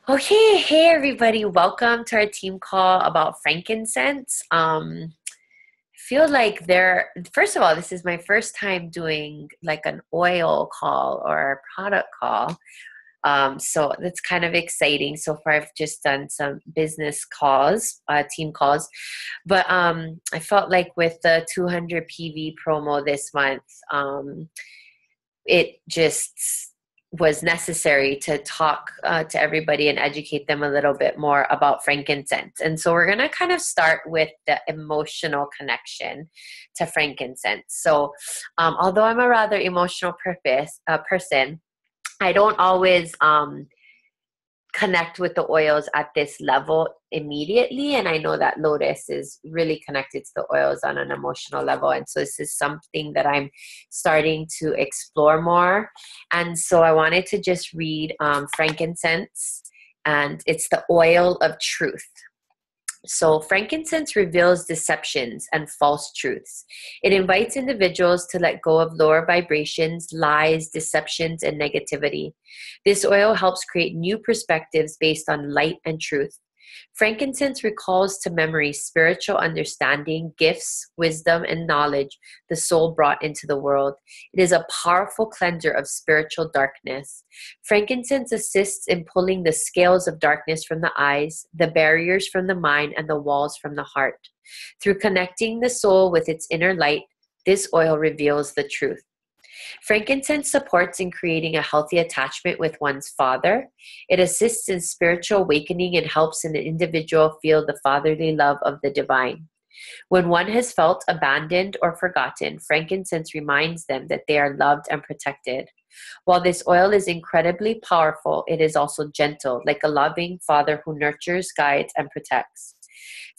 Okay, hey everybody, welcome to our team call about frankincense. I feel like first of all, this is my first time doing like an oil call or a product call. So that's kind of exciting. So far, I've just done some business calls, team calls, but I felt like with the 200 PV promo this month, it just was necessary to talk to everybody and educate them a little bit more about frankincense. And so we're going to kind of start with the emotional connection to frankincense. So although I'm a rather emotional person, I don't always connect with the oils at this level immediately. And I know that Lotus is really connected to the oils on an emotional level. And so this is something that I'm starting to explore more. And so I wanted to just read frankincense, and it's the oil of truth. So frankincense reveals deceptions and false truths. It invites individuals to let go of lower vibrations, lies, deceptions, and negativity. This oil helps create new perspectives based on light and truth. Frankincense recalls to memory spiritual understanding, gifts, wisdom, and knowledge the soul brought into the world. It is a powerful cleanser of spiritual darkness. Frankincense assists in pulling the scales of darkness from the eyes, the barriers from the mind, and the walls from the heart. Through connecting the soul with its inner light, this oil reveals the truth. Frankincense supports in creating a healthy attachment with one's father. It assists in spiritual awakening and helps an individual feel the fatherly love of the divine. When one has felt abandoned or forgotten, frankincense reminds them that they are loved and protected. While this oil is incredibly powerful, it is also gentle, like a loving father who nurtures, guides, and protects.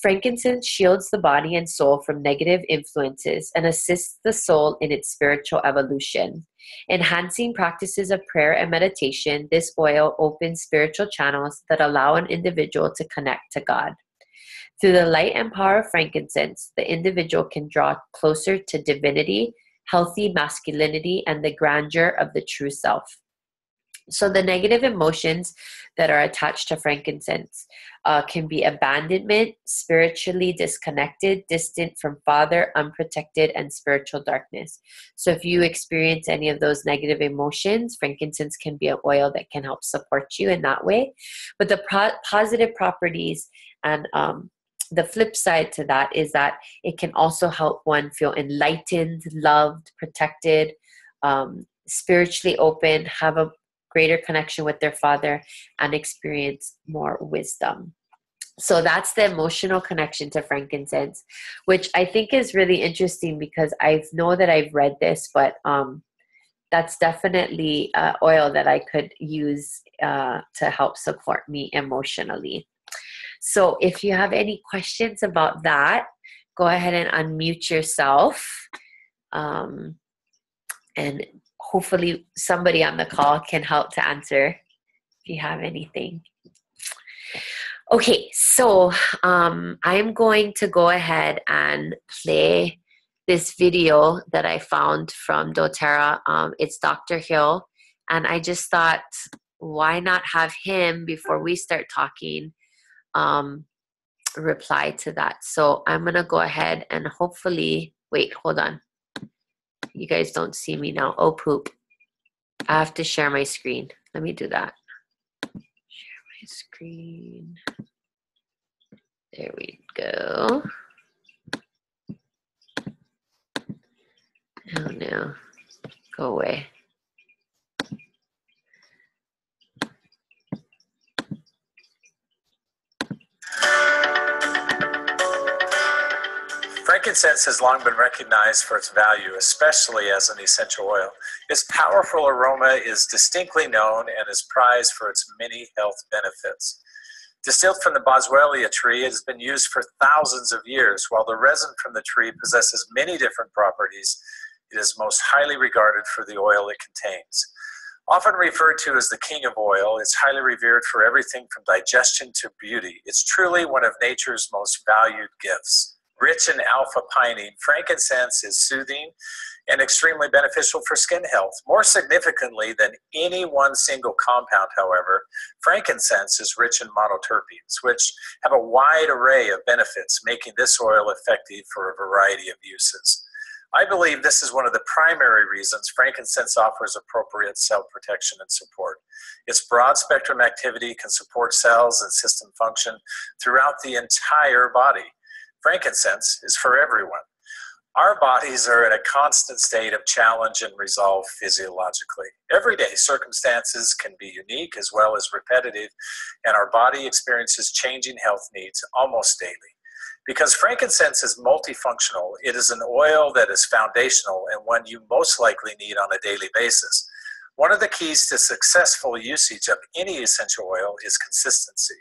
Frankincense shields the body and soul from negative influences and assists the soul in its spiritual evolution. Enhancing practices of prayer and meditation, this oil opens spiritual channels that allow an individual to connect to God. Through the light and power of frankincense, the individual can draw closer to divinity, healthy masculinity, and the grandeur of the true self. So the negative emotions that are attached to frankincense can be abandonment, spiritually disconnected, distant from Father, unprotected, and spiritual darkness. So if you experience any of those negative emotions, frankincense can be an oil that can help support you in that way. But the positive properties and the flip side to that is that it can also help one feel enlightened, loved, protected, spiritually open, have a greater connection with their father, and experience more wisdom. So that's the emotional connection to frankincense, which I think is really interesting because I know that I've read this, but that's definitely oil that I could use to help support me emotionally. So if you have any questions about that, go ahead and unmute yourself. And hopefully somebody on the call can help to answer if you have anything. Okay, so I'm going to go ahead and play this video that I found from doTERRA. It's Dr. Hill, and I just thought, why not have him, before we start talking, reply to that. So I'm going to go ahead and hopefully, wait, hold on. You guys don't see me now. Oh, poop. I have to share my screen. Let me do that. Share my screen. There we go. Oh, no. Go away. Frankincense has long been recognized for its value, especially as an essential oil. Its powerful aroma is distinctly known and is prized for its many health benefits. Distilled from the boswellia tree, it has been used for thousands of years. While the resin from the tree possesses many different properties, it is most highly regarded for the oil it contains. Often referred to as the king of oil, it's highly revered for everything from digestion to beauty. It's truly one of nature's most valued gifts. Rich in alpha-pinene, frankincense is soothing and extremely beneficial for skin health. More significantly than any one single compound, however, frankincense is rich in monoterpenes, which have a wide array of benefits, making this oil effective for a variety of uses. I believe this is one of the primary reasons frankincense offers appropriate cell protection and support. Its broad-spectrum activity can support cells and system function throughout the entire body. Frankincense is for everyone. Our bodies are in a constant state of challenge and resolve physiologically. Everyday circumstances can be unique as well as repetitive, and our body experiences changing health needs almost daily. Because frankincense is multifunctional, it is an oil that is foundational and one you most likely need on a daily basis. One of the keys to successful usage of any essential oil is consistency.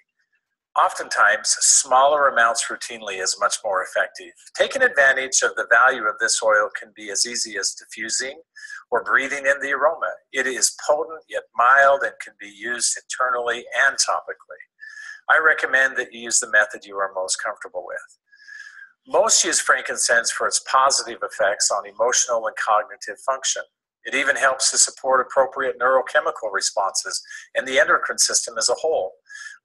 Oftentimes, smaller amounts routinely is much more effective. Taking advantage of the value of this oil can be as easy as diffusing or breathing in the aroma. It is potent yet mild and can be used internally and topically. I recommend that you use the method you are most comfortable with. Most use frankincense for its positive effects on emotional and cognitive function. It even helps to support appropriate neurochemical responses and the endocrine system as a whole.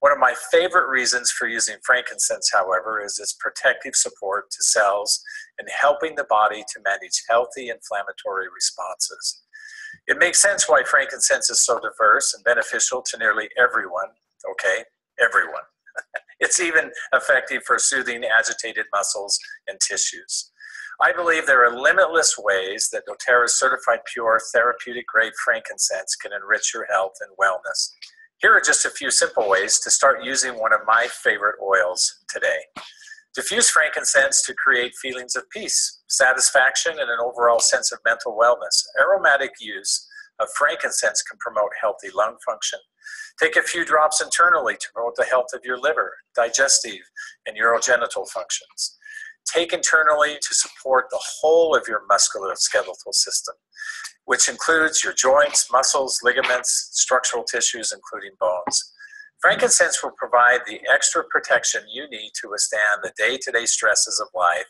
One of my favorite reasons for using frankincense, however, is its protective support to cells and helping the body to manage healthy inflammatory responses. It makes sense why frankincense is so diverse and beneficial to nearly everyone. Okay, everyone. It's even effective for soothing agitated muscles and tissues. I believe there are limitless ways that doTERRA's certified pure therapeutic grade frankincense can enrich your health and wellness. Here are just a few simple ways to start using one of my favorite oils today. Diffuse frankincense to create feelings of peace, satisfaction, and an overall sense of mental wellness. Aromatic use of frankincense can promote healthy lung function. Take a few drops internally to promote the health of your liver, digestive, and urogenital functions. Take internally to support the whole of your musculoskeletal system, which includes your joints, muscles, ligaments, structural tissues, including bones. Frankincense will provide the extra protection you need to withstand the day-to-day stresses of life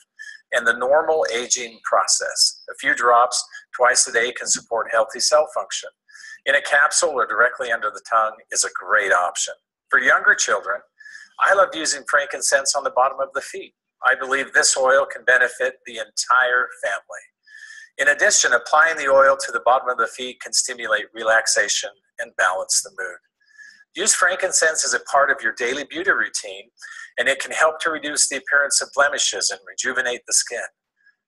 and the normal aging process. A few drops twice a day can support healthy cell function. In a capsule or directly under the tongue is a great option. For younger children, I love using frankincense on the bottom of the feet. I believe this oil can benefit the entire family. In addition, applying the oil to the bottom of the feet can stimulate relaxation and balance the mood. Use frankincense as a part of your daily beauty routine, and it can help to reduce the appearance of blemishes and rejuvenate the skin.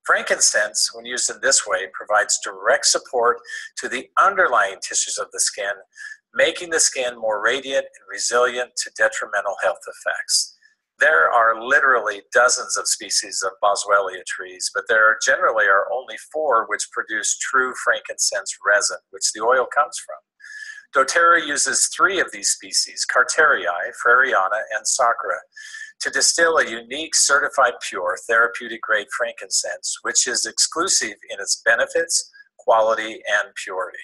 Frankincense, when used in this way, provides direct support to the underlying tissues of the skin, making the skin more radiant and resilient to detrimental health effects. There are literally dozens of species of boswellia trees, but there generally are only 4 which produce true frankincense resin, which the oil comes from. doTERRA uses 3 of these species, Carterii, Freriana, and Sacra, to distill a unique certified pure therapeutic grade frankincense, which is exclusive in its benefits, quality, and purity.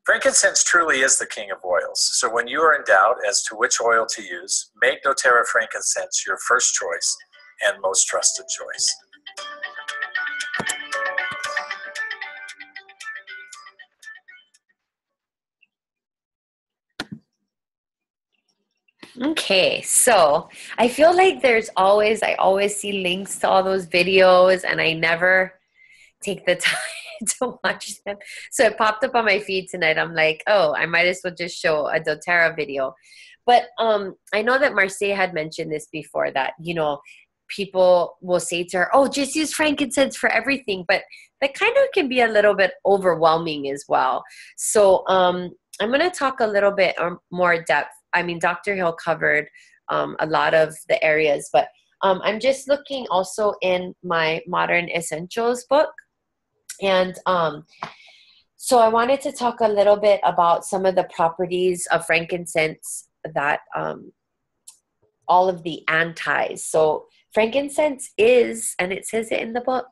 Frankincense truly is the king of oils, so when you are in doubt as to which oil to use, make doTERRA frankincense your first choice and most trusted choice. Okay, so I feel like I always see links to all those videos and I never take the time to watch them. So it popped up on my feed tonight. I'm like, oh, I might as well just show a doTERRA video. But I know that Marcia had mentioned this before, that, people will say to her, oh, just use frankincense for everything. But that kind of can be a little bit overwhelming as well. So I'm going to talk a little bit more depth. I mean, Dr. Hill covered a lot of the areas, but I'm just looking also in my Modern Essentials book. And so I wanted to talk a little bit about some of the properties of frankincense that all of the antis. So frankincense is, and it says it in the book,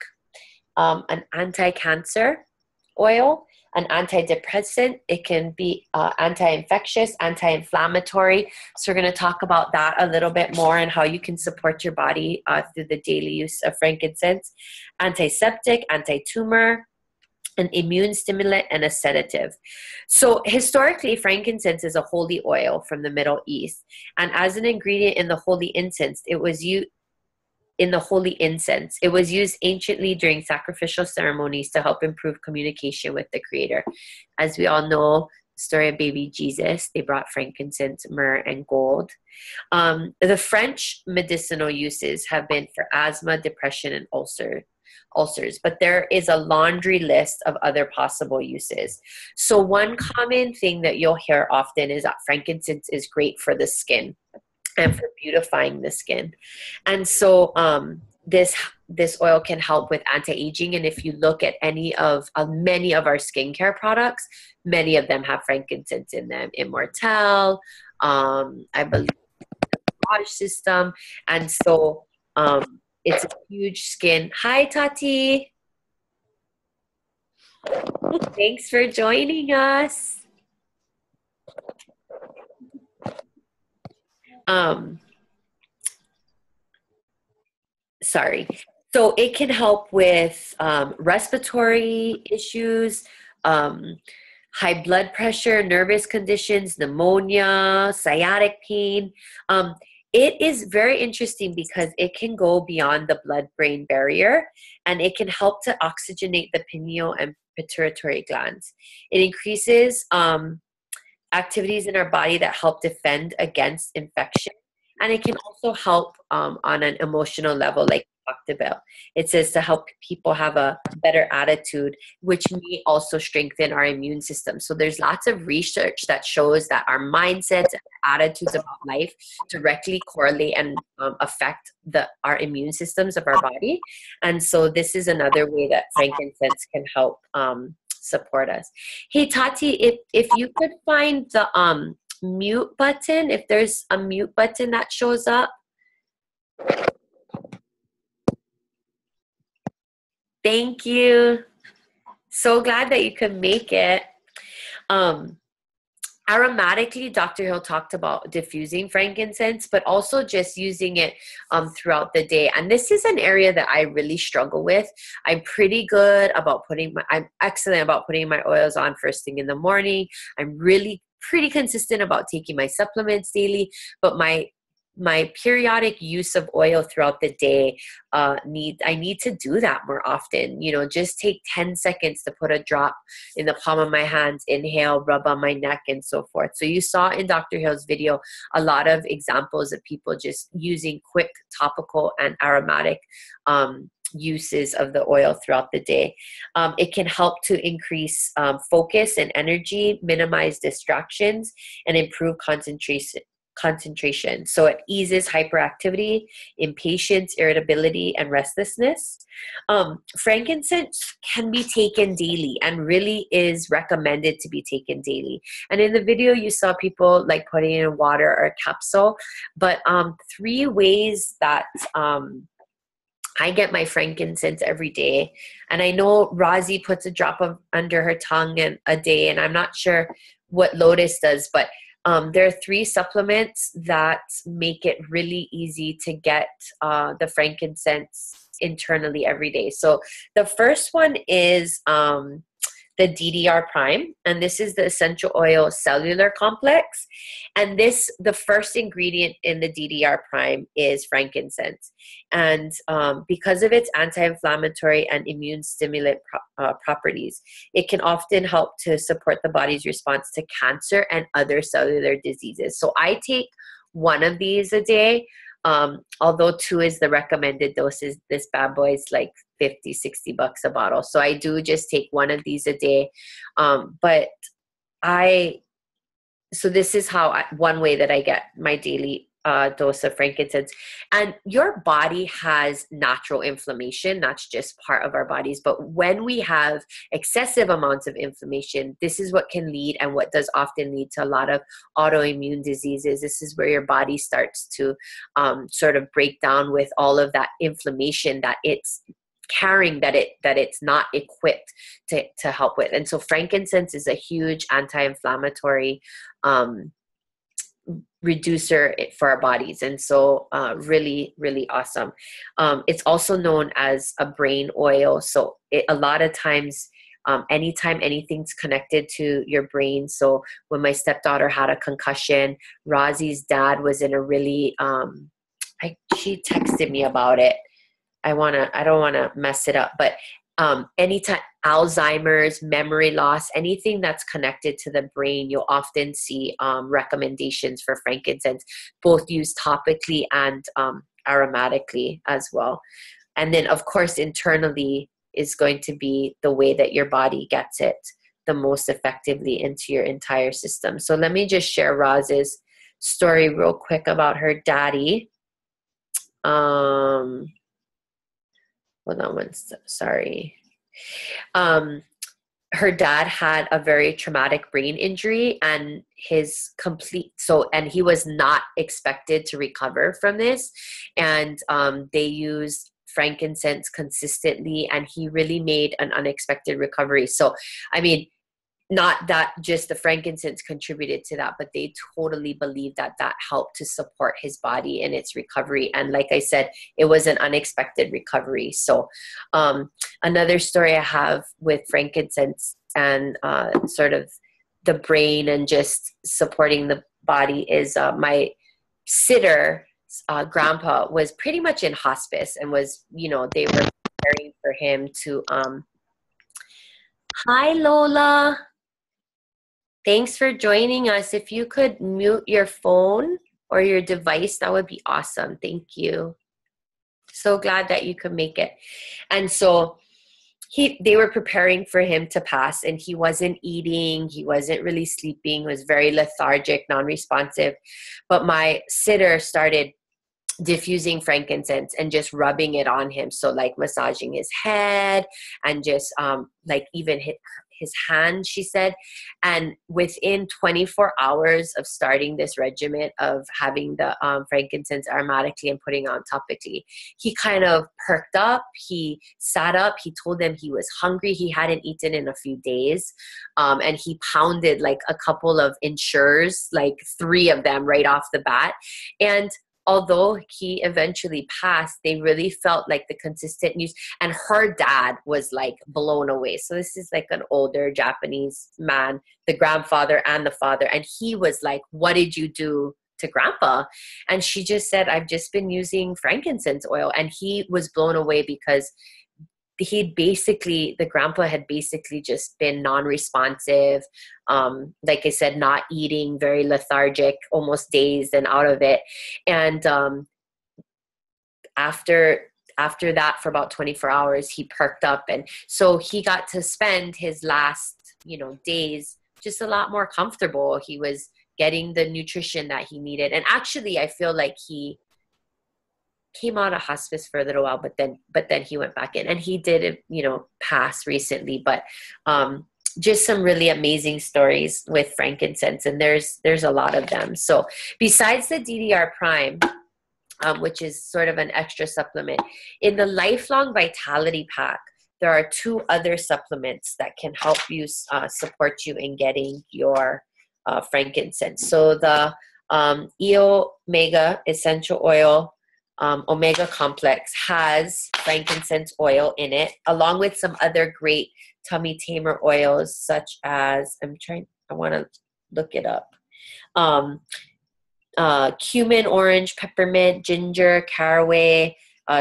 an anti-cancer oil, an antidepressant. It can be anti-infectious, anti-inflammatory. So we're going to talk about that a little bit more and how you can support your body through the daily use of frankincense. Antiseptic, anti-tumor, an immune stimulant, and a sedative. So historically, frankincense is a holy oil from the Middle East. And as an ingredient in the holy incense, it was used anciently during sacrificial ceremonies to help improve communication with the Creator. As we all know, the story of baby Jesus, they brought frankincense, myrrh, and gold. The French medicinal uses have been for asthma, depression, and ulcers, but there is a laundry list of other possible uses. So one common thing that you'll hear often is that frankincense is great for the skin and for beautifying the skin. And so this oil can help with anti-aging. And if you look at many of our skincare products, many of them have frankincense in them. Immortelle, I believe the Massage System. And so it's a huge skin. Hi, Tati. Thanks for joining us. Sorry. So it can help with respiratory issues, high blood pressure, nervous conditions, pneumonia, sciatic pain. It is very interesting because it can go beyond the blood-brain barrier, and it can help to oxygenate the pineal and pituitary glands. It increases activities in our body that help defend against infection. And it can also help on an emotional level, like we talked about. It says to help people have a better attitude, which may also strengthen our immune system. So there's lots of research that shows that our mindsets and attitudes about life directly correlate and affect our immune systems of our body. And so this is another way that frankincense can help support us. Hey, Tati, if you could find the mute button, if there's a mute button that shows up. Thank you. So glad that you could make it. Aromatically, Dr. Hill talked about diffusing frankincense, but also just using it throughout the day. And this is an area that I really struggle with. I'm excellent about putting my oils on first thing in the morning. I'm really pretty consistent about taking my supplements daily, but my periodic use of oil throughout the day, I need to do that more often. Just take 10 seconds to put a drop in the palm of my hands, inhale, rub on my neck, and so forth. So you saw in Dr. Hill's video a lot of examples of people just using quick topical and aromatic uses of the oil throughout the day. It can help to increase focus and energy, minimize distractions, and improve concentration. So it eases hyperactivity, impatience, irritability, and restlessness. Frankincense can be taken daily and really is recommended to be taken daily. And in the video, you saw people like putting it in water or a capsule, but 3 ways that I get my frankincense every day. And I know Razi puts a drop under her tongue a day, and I'm not sure what Lotus does, but there are 3 supplements that make it really easy to get the frankincense internally every day. So the first one is the DDR Prime, and this is the essential oil cellular complex. And the first ingredient in the DDR Prime is frankincense. And because of its anti-inflammatory and immune stimulant properties, it can often help to support the body's response to cancer and other cellular diseases. So I take 1 of these a day. Although 2 is the recommended doses, this bad boy is like $50-$60 a bottle. So I do just take 1 of these a day. So this is one way that I get my daily dose of frankincense. And your body has natural inflammation. That's just part of our bodies. But when we have excessive amounts of inflammation, this is what can lead, and what does often lead, to a lot of autoimmune diseases. This is where your body starts to sort of break down with all of that inflammation that it's carrying that it's not equipped to help with. And so frankincense is a huge anti-inflammatory reducer for our bodies. And so really, really awesome. It's also known as a brain oil. So a lot of times, anytime anything's connected to your brain. So when my stepdaughter had a concussion, Razi's dad was in a really, she texted me about it. I don't want to mess it up, but anytime Alzheimer's, memory loss, anything that's connected to the brain, you'll often see recommendations for frankincense, both used topically and aromatically as well. And then, of course, internally is going to be the way that your body gets it the most effectively into your entire system. So let me just share Roz's story real quick about her daddy. Hold on one second. Sorry. Her dad had a very traumatic brain injury, and and he was not expected to recover from this. And they used frankincense consistently, and he really made an unexpected recovery. So, I mean, not that just the frankincense contributed to that, but they totally believe that helped to support his body in its recovery. And like I said, it was an unexpected recovery. So another story I have with frankincense and sort of the brain and just supporting the body is my sitter, grandpa was pretty much in hospice and was, they were preparing for him to, hi Lola. Thanks for joining us. If you could mute your phone or your device, that would be awesome. Thank you. So glad that you could make it. And so they were preparing for him to pass, and he wasn't eating. He wasn't really sleeping. He was very lethargic, non-responsive. But my sitter started diffusing frankincense and just rubbing it on him. So like massaging his head and just like even his hand, she said. And within 24 hours of starting this regimen of having the frankincense aromatically and putting on topically, he kind of perked up. He sat up. He told them he was hungry. He hadn't eaten in a few days. And he pounded like a couple of Ensures, like 3 of them right off the bat. And although he eventually passed, they really felt like the consistent use. And her dad was like blown away. So this is like an older Japanese man, the grandfather and the father. And he was like, what did you do to grandpa? And she just said, I've just been using frankincense oil. And he was blown away because the grandpa had basically just been non-responsive. Like I said, not eating, very lethargic, almost dazed and out of it. And after that, for about 24 hours, he perked up. And so he got to spend his last, days just a lot more comfortable. He was getting the nutrition that he needed. And actually, I feel like he came out of hospice for a little while, but then he went back in, and he did, pass recently. But just some really amazing stories with frankincense, and there's a lot of them. So besides the DDR Prime, which is sort of an extra supplement, in the Lifelong Vitality Pack, there are 2 other supplements that can help you support you in getting your frankincense. So the Omega Essential Oil Omega Complex has frankincense oil in it, along with some other great tummy tamer oils, such as, I want to look it up. Cumin, orange, peppermint, ginger, caraway,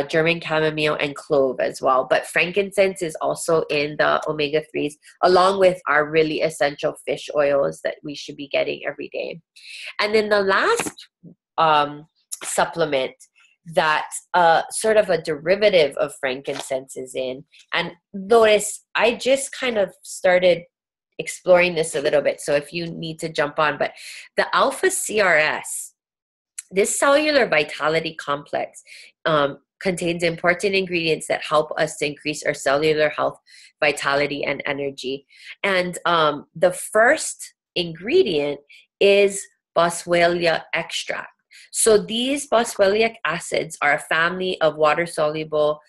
German chamomile, and clove as well. But frankincense is also in the omega-3s, along with our really essential fish oils that we should be getting every day. And then the last supplement that sort of a derivative of frankincense is in. And notice, I just kind of started exploring this a little bit, so if you need to jump on, but the Alpha CRS, this cellular vitality complex, contains important ingredients that help us to increase our cellular health, vitality, and energy. And the first ingredient is boswellia extract. So these boswellic acids are a family of water-soluble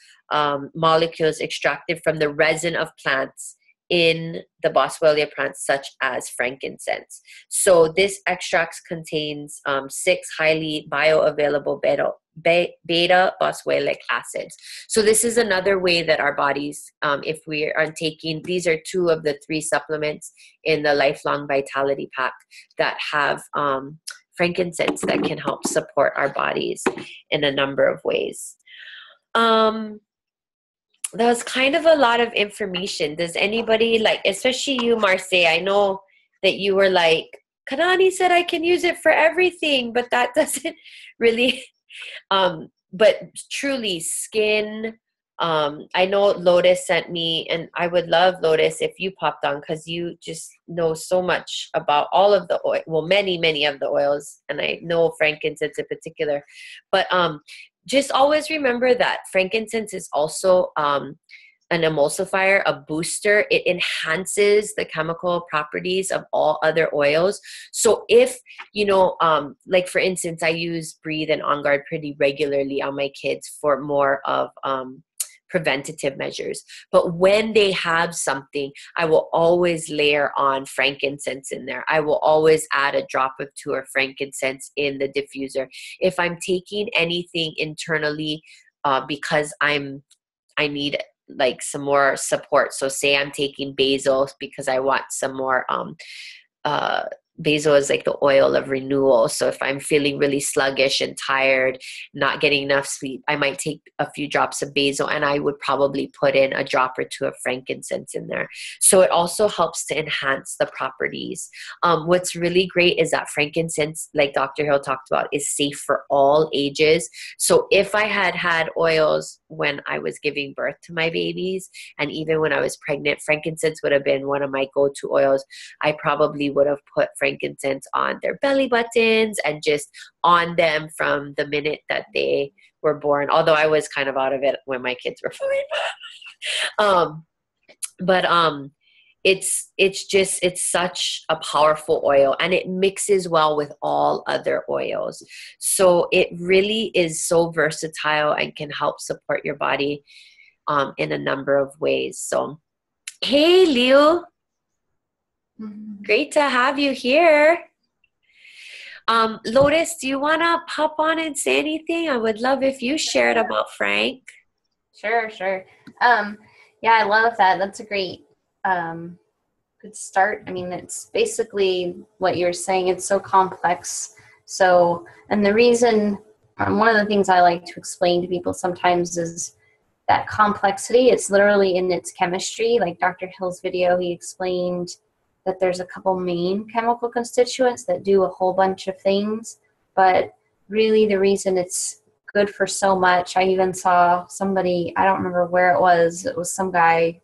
molecules extracted from the resin of plants in the Boswellia plants, such as frankincense. So this extract contains 6 highly bioavailable beta boswellic acids. So this is another way that our bodies, if we are taking, these are 2 of the 3 supplements in the Lifelong Vitality Pack that have frankincense that can help support our bodies in a number of ways. That was kind of a lot of information. Does anybody, like, especially you, Marseille, I know that you were like, Kanani said I can use it for everything, but that doesn't really, but truly skin, I know Lotus sent me, and I would love, Lotus, if you popped on, because you just know so much about all of the oil, well, many of the oils, and I know frankincense in particular, but just always remember that frankincense is also an emulsifier, a booster. It enhances the chemical properties of all other oils. So if, like for instance, I use Breathe and On Guard pretty regularly on my kids for more of preventative measures. But when they have something, I will always layer on frankincense in there. I will always add a drop of 2 or frankincense in the diffuser. If I'm taking anything internally because I need like some more support. So say I'm taking basil because I want some more basil is like the oil of renewal. So if I'm feeling really sluggish and tired, not getting enough sleep, I might take a few drops of basil, and I would probably put in a drop or 2 of frankincense in there. So it also helps to enhance the properties. What's really great is that frankincense, like Dr. Hill talked about, is safe for all ages. So if I had oils when I was giving birth to my babies, and even when I was pregnant, frankincense would have been one of my go-to oils. I probably would have put frankincense on their belly buttons and just on them from the minute that they were born. Although I was kind of out of it when my kids were born. It's such a powerful oil, and it mixes well with all other oils. So it really is so versatile and can help support your body in a number of ways. So, hey, Liu. Great to have you here. Lotus, do you want to pop on and say anything? I would love if you shared about Frank. Sure. Yeah, I love that. That's a great good start. I mean, it's basically what you're saying. It's so complex. So, and the reason, one of the things I like to explain to people sometimes is that complexity. It's literally in its chemistry. Like Dr. Hill's video, he explained that there's a couple main chemical constituents that do a whole bunch of things, but really the reason it's good for so much, I even saw somebody, I don't remember where it was some guy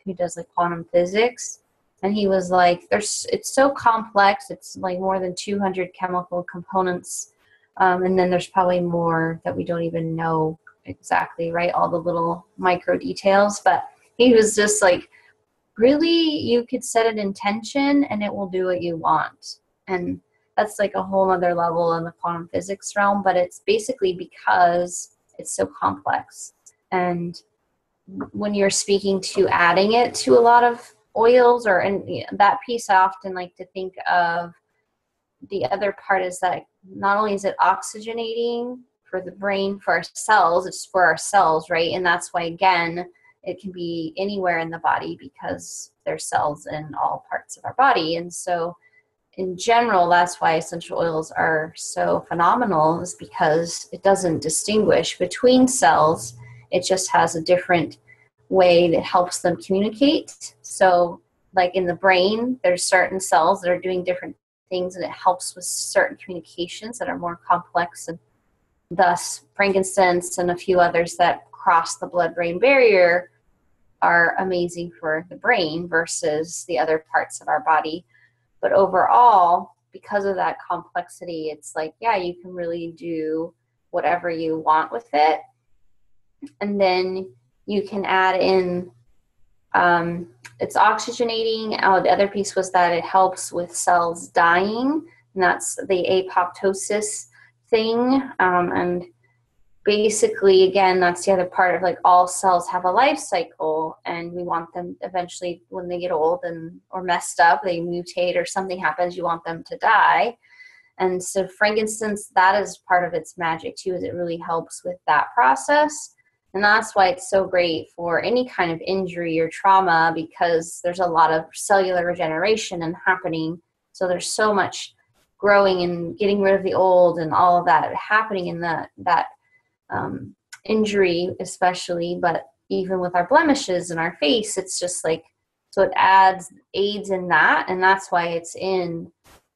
who does like quantum physics, and he was like, it's so complex, it's like more than 200 chemical components, and then there's probably more that we don't even know exactly, right, all the little micro details, but he was just like, really, you could set an intention and it will do what you want. And that's like a whole other level in the quantum physics realm, but it's basically because it's so complex. And when you're speaking to adding it to a lot of oils, or in that piece, I often like to think of the other part is that not only is it oxygenating for the brain, for our cells, it's for our cells, right? And that's why, again, it can be anywhere in the body because there's cells in all parts of our body. And so in general, that's why essential oils are so phenomenal, is because it doesn't distinguish between cells. It just has a different way that helps them communicate. So like in the brain, there's certain cells that are doing different things, and it helps with certain communications that are more complex, and thus frankincense and a few others that cross the blood-brain barrier are amazing for the brain versus the other parts of our body. But overall, because of that complexity, it's like, yeah, you can really do whatever you want with it. And then you can add in, it's oxygenating. The other piece was that it helps with cells dying, and that's the apoptosis thing. And basically, again, that's the other part of like all cells have a life cycle, and we want them eventually when they get old and or messed up, they mutate or something happens, you want them to die. And so frankincense, that is part of its magic too, is it really helps with that process. And that's why it's so great for any kind of injury or trauma, because there's a lot of cellular regeneration and happening. So there's so much growing and getting rid of the old and all of that happening in that injury especially, but even with our blemishes in our face, it's just like, so it aids in that. And that's why it's in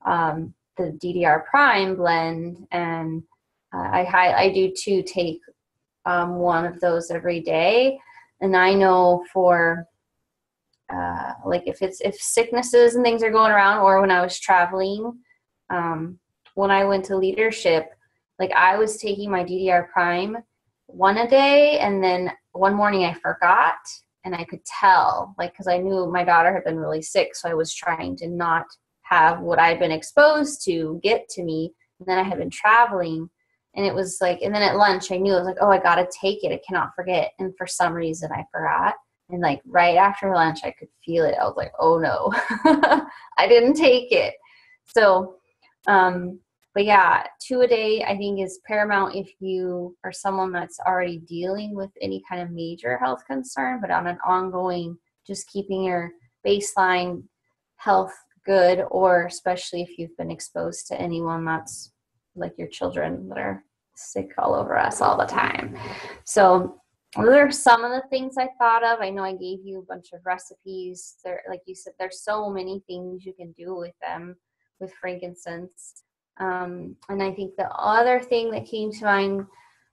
the DDR prime blend. And I do too take one of those every day. And I know for like if sicknesses and things are going around, or when I was traveling, when I went to leadership, like I was taking my DDR prime one a day, and then one morning I forgot, and I could tell, like, because I knew my daughter had been really sick, so I was trying to not have what I'd been exposed to get to me. And then I had been traveling, and it was like, and then at lunch I knew, I was like, oh, I gotta take it, I cannot forget. And for some reason I forgot, and like right after lunch I could feel it. I was like, oh no, I didn't take it. So but yeah, 2 a day I think is paramount if you are someone that's already dealing with any kind of major health concern, but on an ongoing, just keeping your baseline health good, or especially if you've been exposed to anyone that's like your children that are sick all over us all the time. So those are some of the things I thought of. I know I gave you a bunch of recipes. There, like you said, there's so many things you can do with them, with frankincense. And I think the other thing that came to mind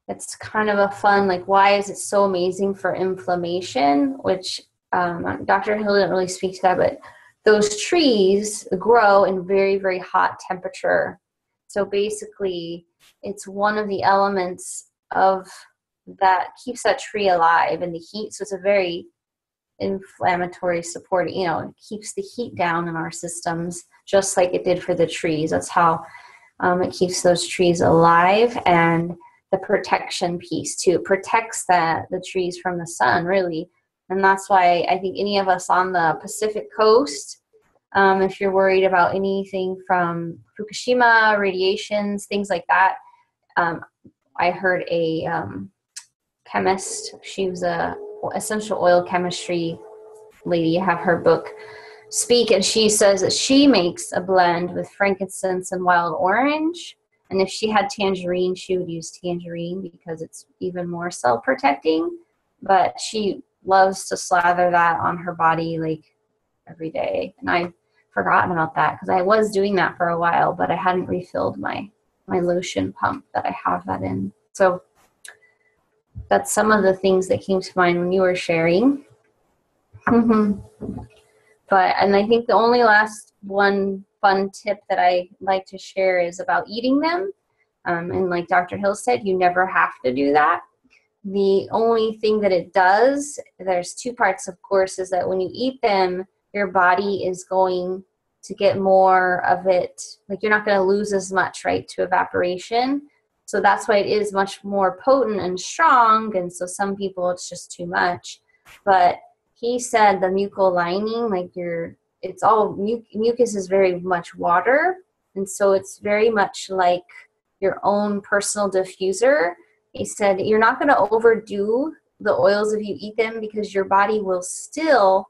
that's kind of a fun, like, why is it so amazing for inflammation, which Dr. Hill didn't really speak to that, but those trees grow in very, very hot temperature. So basically, it's one of the elements of that keeps that tree alive in the heat. So it's a very inflammatory support, it keeps the heat down in our systems, just like it did for the trees. That's how it keeps those trees alive. And the protection piece too, it protects the trees from the sun, really. And that's why I think any of us on the Pacific coast, if you're worried about anything from Fukushima, radiations, things like that, I heard a chemist, she was a essential oil chemistry lady, have her book speak, and she says that she makes a blend with frankincense and wild orange, and if she had tangerine, she would use tangerine because it's even more cell protecting, but she loves to slather that on her body like every day. And I've forgotten about that because I was doing that for a while, but I hadn't refilled my lotion pump that I have that in. So that's some of the things that came to mind when you were sharing. And I think the only last one fun tip that I like to share is about eating them. And like Dr. Hill said, you never have to do that. The only thing that it does, there's two parts, of course, is that when you eat them, your body is going to get more of it. Like, you're not going to lose as much, right, to evaporation. So that's why it is much more potent and strong. And so some people, it's just too much. But he said the mucal lining, like it's all mucus is very much water. And so it's very much like your own personal diffuser. He said you're not going to overdo the oils if you eat them, because your body will still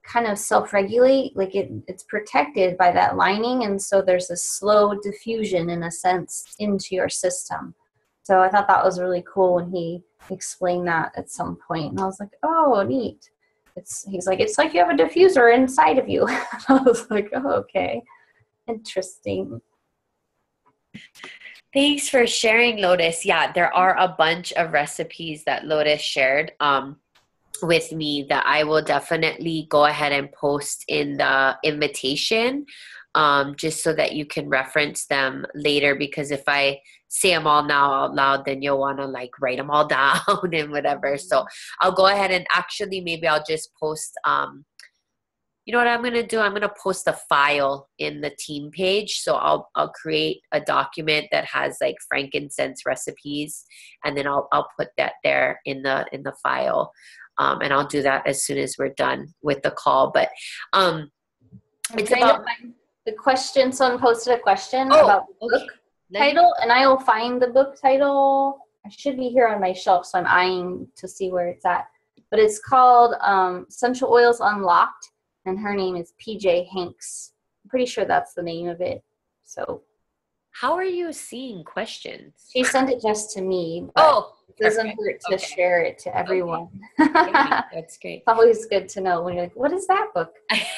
kind of self-regulate, like it's protected by that lining, and so there's a slow diffusion in a sense into your system. So I thought that was really cool when he explained that at some point, and I was like, oh, neat. He's like, it's like you have a diffuser inside of you. I was like, oh, okay, interesting. Thanks for sharing, Lotus. Yeah, there are a bunch of recipes that Lotus shared with me that I will definitely go ahead and post in the invitation, just so that you can reference them later, because if I say them all now out loud, then you'll want to like write them all down and whatever. So I'll go ahead and actually maybe I'll just post you know what I'm going to do? I'm going to post a file in the team page. So I'll create a document that has like frankincense recipes, and then I'll put that there in the file. And I'll do that as soon as we're done with the call. But it's about the question. Someone posted a question about the book title, and I will find the book title. I should be here on my shelf, so I'm eyeing to see where it's at. But it's called Essential Oils Unlocked, and her name is PJ Hanks. I'm pretty sure that's the name of it. So, how are you seeing questions? She sent it just to me. But it doesn't hurt to share it to everyone. Okay. That's great. It's always good to know when you're like, what is that book?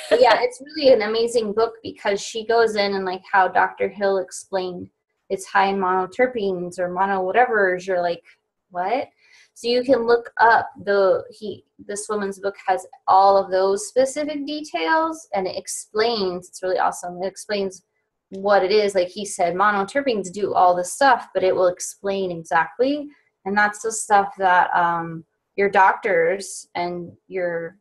But yeah, it's really an amazing book because she goes in and like how Dr. Hill explained it's high in monoterpenes or mono whatever. You're like, what? So you can look up this woman's book has all of those specific details, and it explains, it's really awesome. It explains what it is. Like he said, monoterpenes do all this stuff, but it will explain exactly. And that's the stuff that your doctors and your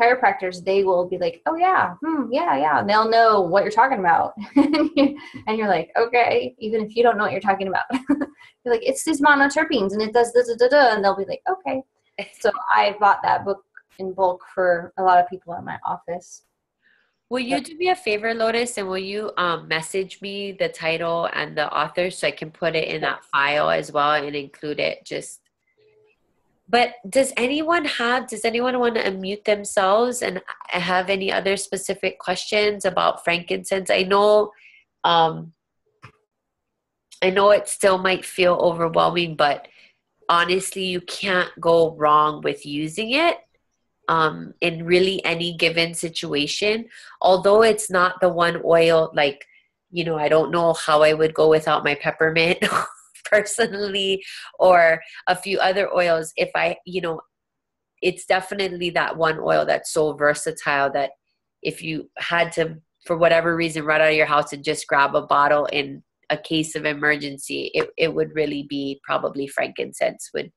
chiropractors, they will be like, oh yeah, yeah. And they'll know what you're talking about. And you're like, okay, even if you don't know what you're talking about. You're like, it's these monoterpenes and it does da-da-da-da. And they'll be like, okay. So I bought that book in bulk for a lot of people at my office. Will you do me a favor, Lotus, and will you message me the title and the author so I can put it in that file as well and include it? But does anyone want to unmute themselves and have any other specific questions about frankincense? I know it still might feel overwhelming, but honestly, you can't go wrong with using it in really any given situation. Although it's not the one oil, like, I don't know how I would go without my peppermint personally, or a few other oils. If it's definitely that one oil that's so versatile that if you had to, for whatever reason, run out of your house and just grab a bottle in a case of emergency, it would really be probably frankincense would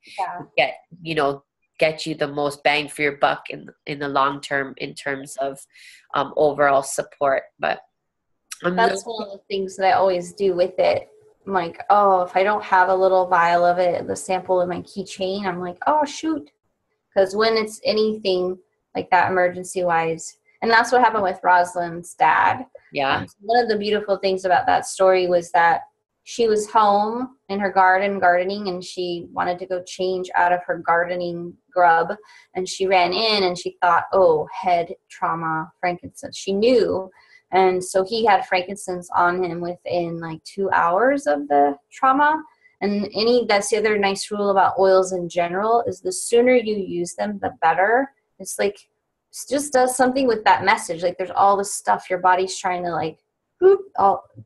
get you the most bang for your buck in the long term in terms of overall support. But that's one of the things that I always do with it. I'm like, oh, if I don't have a little vial of it, the sample in my keychain, I'm like, oh, shoot. Because when it's anything like that emergency wise, and that's what happened with Rosalind's dad. Yeah. One of the beautiful things about that story was that she was home in her gardening, and she wanted to go change out of her gardening grub. And she ran in and she thought, oh, head trauma, frankincense. She knew. And so he had frankincense on him within like 2 hours of the trauma. And that's the other nice rule about oils in general is the sooner you use them, the better. It's like, it just does something with that message. Like there's all this stuff your body's trying to like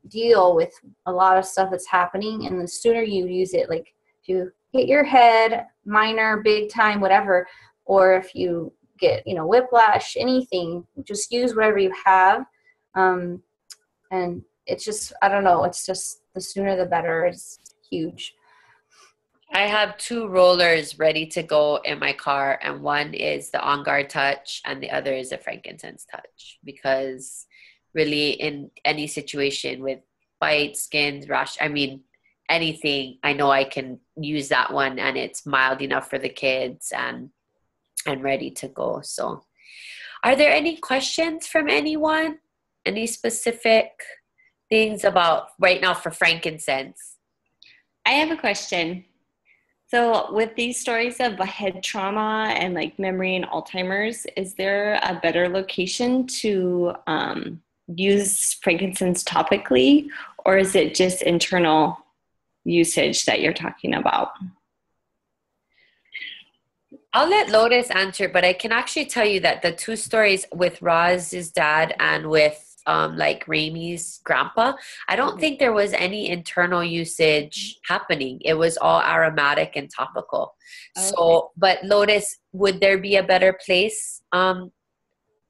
deal with a lot of stuff that's happening. And the sooner you use it, like if you hit your head, minor, big time, whatever, or if you get, whiplash, anything, just use whatever you have. And it's just, I don't know, it's just the sooner the better. It's huge. I have 2 rollers ready to go in my car, and one is the On Guard Touch and the other is a Frankincense Touch, because really in any situation with bites, skins, rash, anything, I know I can use that one and it's mild enough for the kids and ready to go. So are there any questions from anyone? Any specific things about right now for frankincense? I have a question. So with these stories of head trauma and like memory and Alzheimer's, is there a better location to use frankincense topically, or is it just internal usage that you're talking about? I'll let Lotus answer, but I can actually tell you that the 2 stories with Roz's dad and with like Ramey's grandpa, I don't think there was any internal usage happening. It was all aromatic and topical. Okay. So, but Lotus, would there be a better place?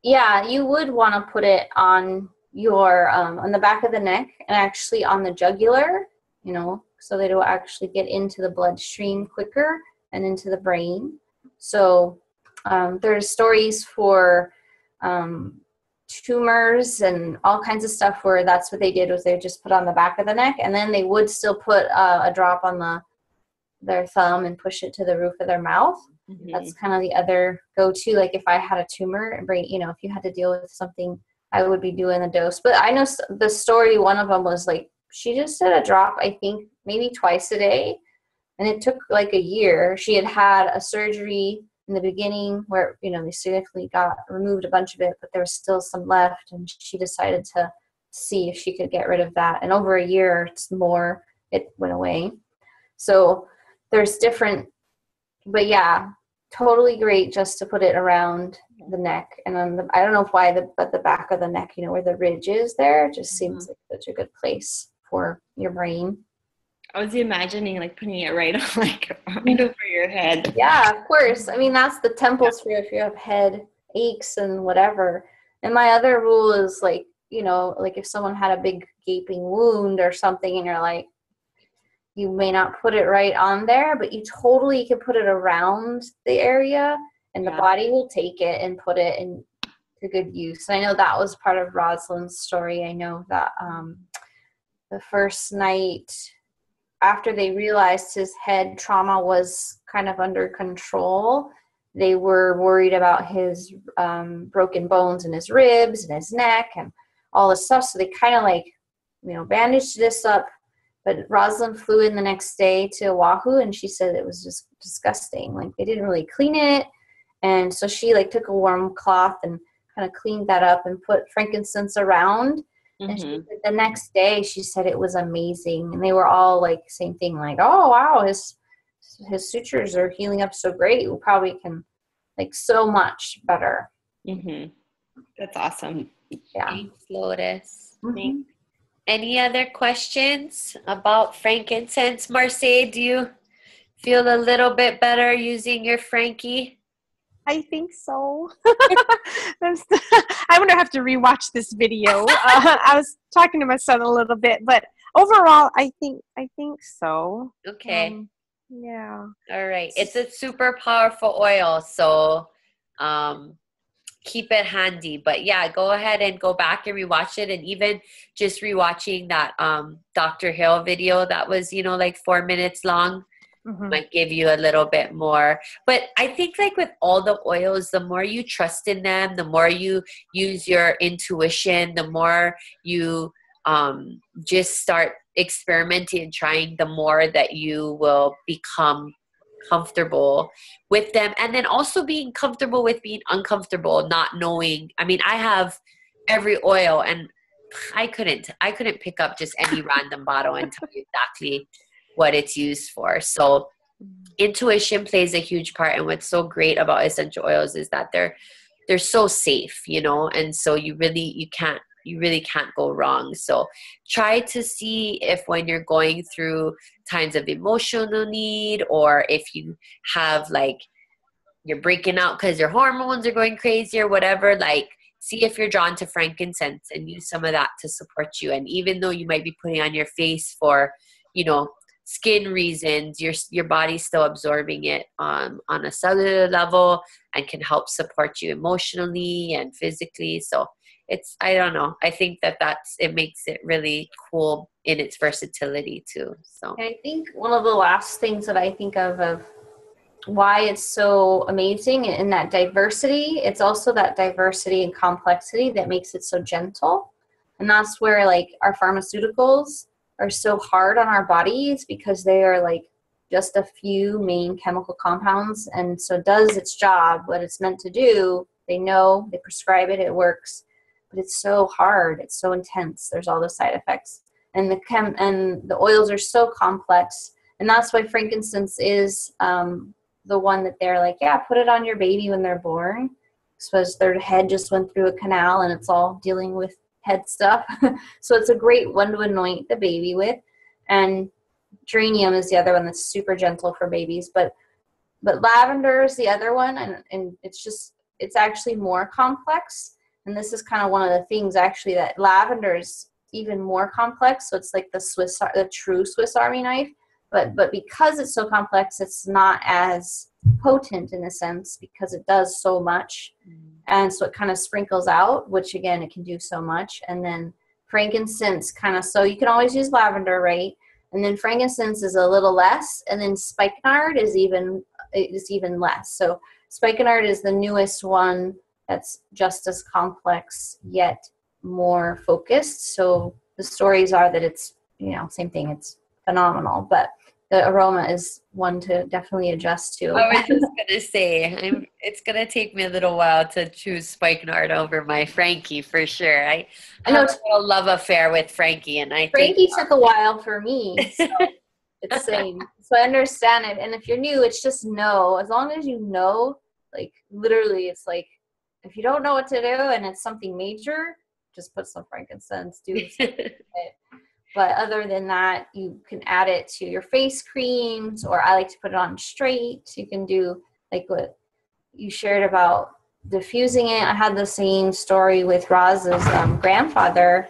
Yeah, you would want to put it on your on the back of the neck and actually on the jugular, so that it will actually get into the bloodstream quicker and into the brain. So there's stories for tumors and all kinds of stuff where that's what they did was they just put on the back of the neck, and then they would still put a drop on their thumb and push it to the roof of their mouth. Mm-hmm. That's kind of the other go-to. Like if I had a tumor, if you had to deal with something, I would be doing the dose. But I know the story, one of them was like, she just did a drop, I think maybe twice a day. And it took like a year. She had a surgery in the beginning where, they significantly removed a bunch of it, but there was still some left. And she decided to see if she could get rid of that. And over a year, it's more, it went away. So there's different, but yeah, totally great just to put it around the neck. And on I don't know why, but the back of the neck, where the ridge is there, just seems like such a good place for your brain. I was imagining like putting it right on, like right over your head. Yeah, of course. I mean, that's the temples for if you have head aches and whatever. And my other rule is like, like if someone had a big gaping wound or something and you're like, you may not put it right on there, but you totally can put it around the area and the body will take it and put it to good use. I know that was part of Rosalind's story. I know that the first night after they realized his head trauma was kind of under control, they were worried about his broken bones in his ribs and his neck and all this stuff. So they kind of bandaged this up. But Rosalind flew in the next day to Oahu, and she said it was just disgusting. Like, they didn't really clean it. And so she, took a warm cloth and kind of cleaned that up and put frankincense around. Mm-hmm. And she said the next day, she said it was amazing. And they were all, same thing, oh, wow, his sutures are healing up so great. We probably can, so much better. Mm-hmm. That's awesome. Yeah. Thanks, Lotus. Mm-hmm. Thanks. Any other questions about frankincense? Marseille, do you feel a little bit better using your Frankie? I think so. I'm going to have to rewatch this video. I was talking to my son a little bit, but overall, I think so. Okay. Yeah. All right. It's a super powerful oil, so keep it handy. But yeah, go ahead and go back and rewatch it. And even just rewatching that Dr. Hill video that was, 4 minutes long, might give you a little bit more. But I think with all the oils, the more you trust in them, the more you use your intuition, the more you just start experimenting and trying, the more that you will become comfortable with them. And then also being comfortable with being uncomfortable, not knowing. I mean, I have every oil and I couldn't pick up just any random bottle and tell you exactly what it's used for. So intuition plays a huge part. And what's so great about essential oils is that they're so safe, and so you really can't go wrong. So try to see if when you're going through times of emotional need, or if you have you're breaking out because your hormones are going crazy or whatever, see if you're drawn to frankincense and use some of that to support you. And even though you might be putting on your face for, skin reasons, your body's still absorbing it on a cellular level and can help support you emotionally and physically. So I don't know. I think it makes it really cool in its versatility too. So I think one of the last things that I think of why it's so amazing in that diversity, it's also that diversity and complexity that makes it so gentle. And that's where our pharmaceuticals are so hard on our bodies, because they are just a few main chemical compounds. And so it does its job, what it's meant to do. They know, they prescribe it, it works. But it's so hard. It's so intense. There's all those side effects. And the oils are so complex. And that's why frankincense is the one that they're put it on your baby when they're born. Because their head just went through a canal and it's all dealing with head stuff. So it's a great one to anoint the baby with. And geranium is the other one that's super gentle for babies. But lavender is the other one. And it's actually more complex. And this is kind of one of the things actually that lavender is even more complex. So it's the true Swiss Army knife. But because it's so complex, it's not as potent in a sense, because it does so much. And so it kind of sprinkles out, which again, it can do so much. And then frankincense kind of, so you can always use lavender, right? And then frankincense is a little less, and then spikenard is even less. So spikenard is the newest one that's just as complex yet more focused. So the stories are that it's, same thing, it's phenomenal, but the aroma is one to definitely adjust to. I was just gonna say, it's gonna take me a little while to choose spikenard over my Frankie for sure. I know it's a little love affair with Frankie, and Frankie took a while for me. So it's the same. So I understand it. And if you're new, it's just know. As long as you know, like literally, it's like if you don't know what to do and it's something major, just put some frankincense. Do something. But other than that, you can add it to your face creams, or I like to put it on straight. You can do like what you shared about diffusing it. I had the same story with Roz's grandfather.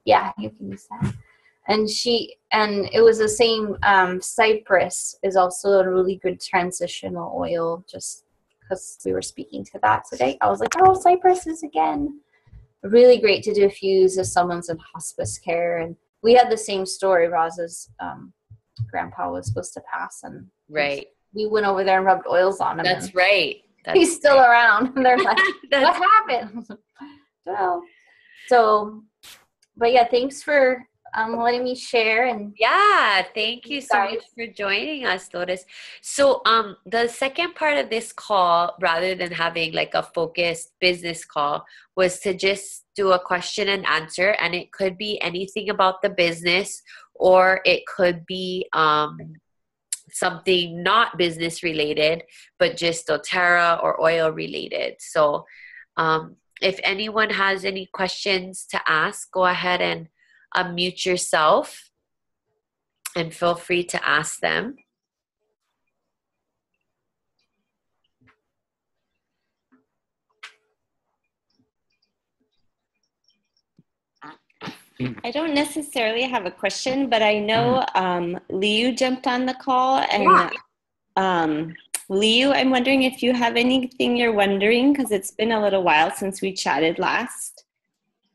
Yeah, you can use that. And it was the same. Cypress is also a really good transitional oil, just because we were speaking to that today. I was like, oh, cypresses again. Really great to diffuse if someone's in hospice care. And we had the same story. Roz's grandpa was supposed to pass, and right. We went over there and rubbed oils on him. That's right. He's still around. And they're like, what happened? So, but yeah, thanks for letting me share. And yeah, thank you so much for joining us, Lotus. So the second part of this call, rather than having like a focused business call, was to just do a question and answer, and it could be anything about the business, or it could be something not business related, but just doTERRA or oil related. So if anyone has any questions to ask, go ahead and unmute yourself and feel free to ask them. I don't necessarily have a question, but I know Liu jumped on the call, and Liu, I'm wondering if you have anything you're wondering, because it's been a little while since we chatted last.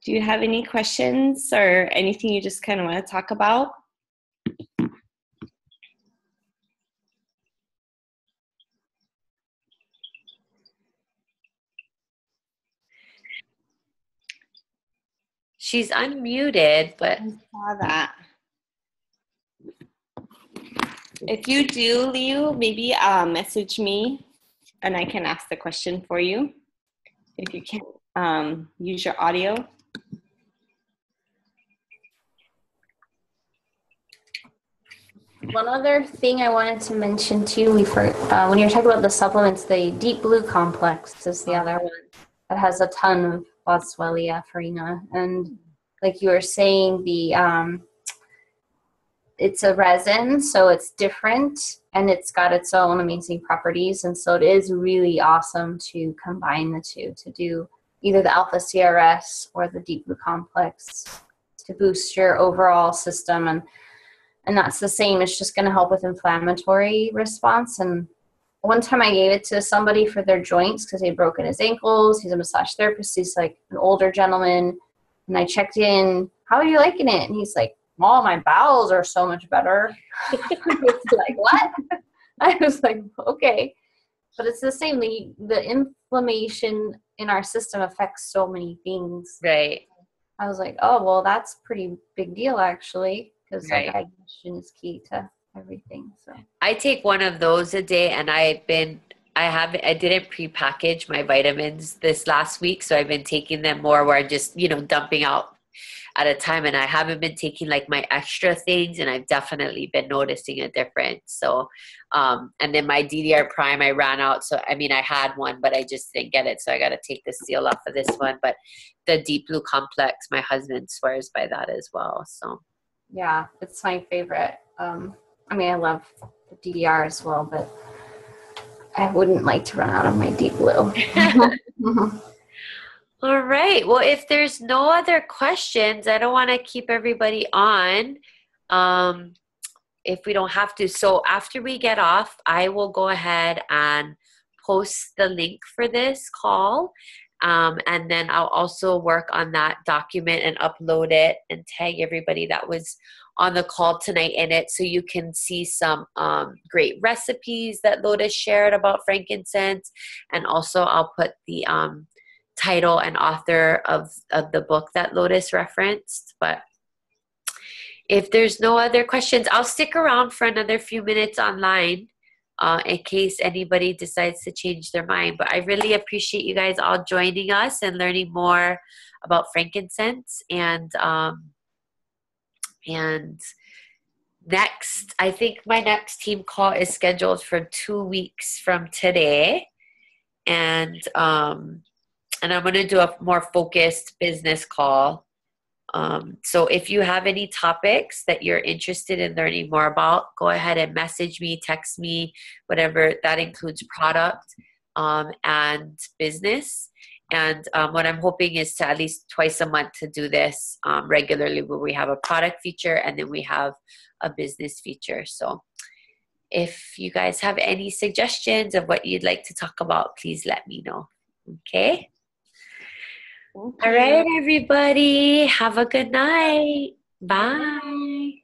Do you have any questions or anything you just kind of want to talk about? She's unmuted, but I saw that. If you do, Liu, maybe message me and I can ask the question for you. If you can't use your audio. One other thing I wanted to mention too, when you're talking about the supplements, the Deep Blue Complex is the other one that has a ton of Boswellia farina, and like you were saying, it's a resin, so it's different and it's got its own amazing properties, and so it is really awesome to combine the two to do either the Alpha CRS or the Deep Blue Complex to boost your overall system. And that's the same. It's just going to help with inflammatory response. And one time I gave it to somebody for their joints because he'd broken his ankles. He's a massage therapist. He's like an older gentleman. And I checked in, how are you liking it? And he's like, oh, my bowels are so much better. I was like, what? I was like, okay. But it's the same. The inflammation in our system affects so many things. right. I was like, oh, well, that's pretty big deal, actually. Because Right. digestion is key to everything. So I take one of those a day, and I didn't prepackage my vitamins this last week, so I've been taking them more where I'm just, dumping out at a time, and I haven't been taking like my extra things, and I've definitely been noticing a difference. So and then my DDR Prime I ran out, so I had one, but I just didn't get it, so I got to take the seal off of this one. But the Deep Blue Complex, my husband swears by that as well. So yeah, it's my favorite. I love the DDR as well, but I wouldn't like to run out of my Deep Blue. all right. Well, if there's no other questions, I don't want to keep everybody on if we don't have to. So after we get off, I will go ahead and post the link for this call. And then I'll also work on that document and upload it and tag everybody that was on the call tonight in it, so you can see some great recipes that Lotus shared about frankincense. And also I'll put the title and author of the book that Lotus referenced. But if there's no other questions, I'll stick around for another few minutes online in case anybody decides to change their mind. But I really appreciate you guys all joining us and learning more about frankincense. And next, I think my next team call is scheduled for 2 weeks from today. And I'm going to do a more focused business call. So if you have any topics that you're interested in learning more about, go ahead and message me, text me, whatever. That includes product and business. And what I'm hoping is to at least twice a month to do this regularly, where we have a product feature and then we have a business feature. So if you guys have any suggestions of what you'd like to talk about, please let me know. Okay? All right, everybody. Have a good night. Bye.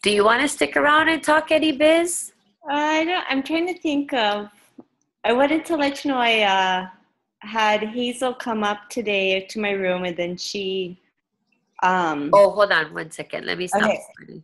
Do you want to stick around and talk any biz? I'm trying to think of. I wanted to let you know I had Hazel come up today to my room, and then she. Oh, hold on 1 second. Let me stop. Okay.